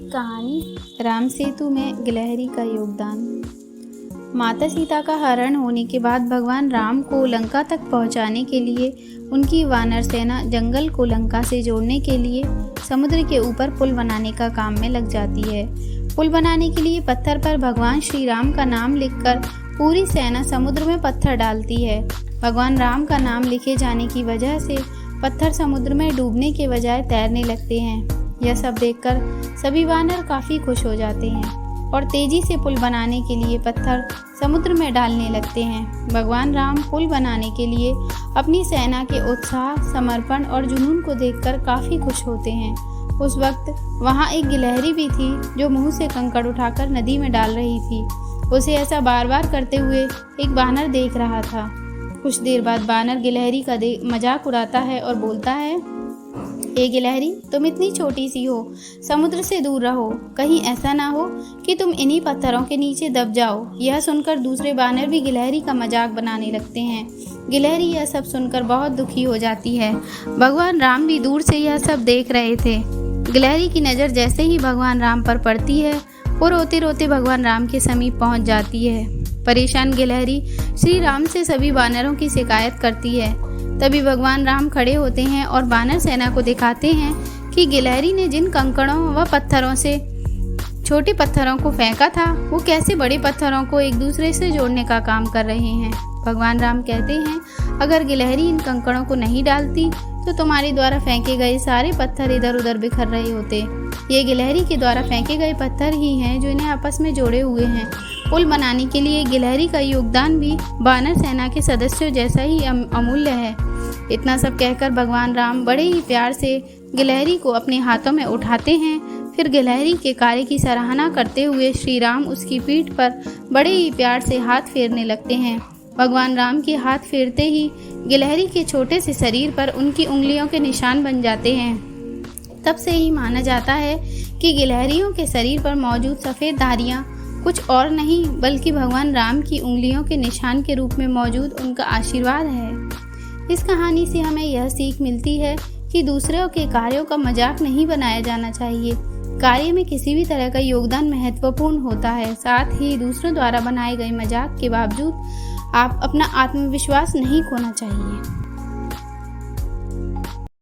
कहानी राम सेतु में गिलहरी का योगदान। माता सीता का हरण होने के बाद भगवान राम को लंका तक पहुंचाने के लिए उनकी वानर सेना जंगल को लंका से जोड़ने के लिए समुद्र के ऊपर पुल बनाने का काम में लग जाती है। पुल बनाने के लिए पत्थर पर भगवान श्री राम का नाम लिखकर पूरी सेना समुद्र में पत्थर डालती है। भगवान राम का नाम लिखे जाने की वजह से पत्थर समुद्र में डूबने के बजाय तैरने लगते हैं। यह सब देखकर सभी वानर काफ़ी खुश हो जाते हैं और तेजी से पुल बनाने के लिए पत्थर समुद्र में डालने लगते हैं। भगवान राम पुल बनाने के लिए अपनी सेना के उत्साह, समर्पण और जुनून को देखकर काफ़ी खुश होते हैं। उस वक्त वहाँ एक गिलहरी भी थी जो मुंह से कंकड़ उठाकर नदी में डाल रही थी। उसे ऐसा बार बार करते हुए एक बानर देख रहा था। कुछ देर बाद बानर गिलहरी का मजाक उड़ाता है और बोलता है, ए गिलहरी, तुम इतनी छोटी सी हो, समुद्र से दूर रहो, कहीं ऐसा ना हो कि तुम इन्हीं पत्थरों के नीचे दब जाओ। यह सुनकर दूसरे बानर भी गिलहरी का मजाक बनाने लगते हैं। गिलहरी यह सब सुनकर बहुत दुखी हो जाती है। भगवान राम भी दूर से यह सब देख रहे थे। गिलहरी की नज़र जैसे ही भगवान राम पर पड़ती है, वो रोते रोते भगवान राम के समीप पहुंच जाती है। परेशान गिलहरी श्री राम से सभी वानरों की शिकायत करती है। तभी भगवान राम खड़े होते हैं और वानर सेना को दिखाते हैं कि गिलहरी ने जिन कंकड़ों व पत्थरों से छोटे पत्थरों को फेंका था, वो कैसे बड़े पत्थरों को एक दूसरे से जोड़ने का काम कर रहे हैं। भगवान राम कहते हैं, अगर गिलहरी इन कंकड़ों को नहीं डालती तो तुम्हारे द्वारा फेंके गए सारे पत्थर इधर उधर बिखर रहे होते। ये गिलहरी के द्वारा फेंके गए पत्थर ही हैं जो इन्हें आपस में जोड़े हुए हैं। पुल बनाने के लिए गिलहरी का योगदान भी वानर सेना के सदस्यों जैसा ही अमूल्य है। इतना सब कहकर भगवान राम बड़े ही प्यार से गिलहरी को अपने हाथों में उठाते हैं। फिर गिलहरी के कार्य की सराहना करते हुए श्री राम उसकी पीठ पर बड़े ही प्यार से हाथ फेरने लगते हैं। भगवान राम के हाथ फेरते ही गिलहरी के छोटे से शरीर पर उनकी उंगलियों के निशान बन जाते हैं। तब से ही माना जाता है कि गिलहरियों के शरीर पर मौजूद सफ़ेद धारियाँ कुछ और नहीं बल्कि भगवान राम की उंगलियों के निशान के रूप में मौजूद उनका आशीर्वाद है। इस कहानी से हमें यह सीख मिलती है कि दूसरों के कार्यों का मजाक नहीं बनाया जाना चाहिए। कार्य में किसी भी तरह का योगदान महत्वपूर्ण होता है। साथ ही दूसरों द्वारा बनाए गए मजाक के बावजूद आप अपना आत्मविश्वास नहीं खोना चाहिए।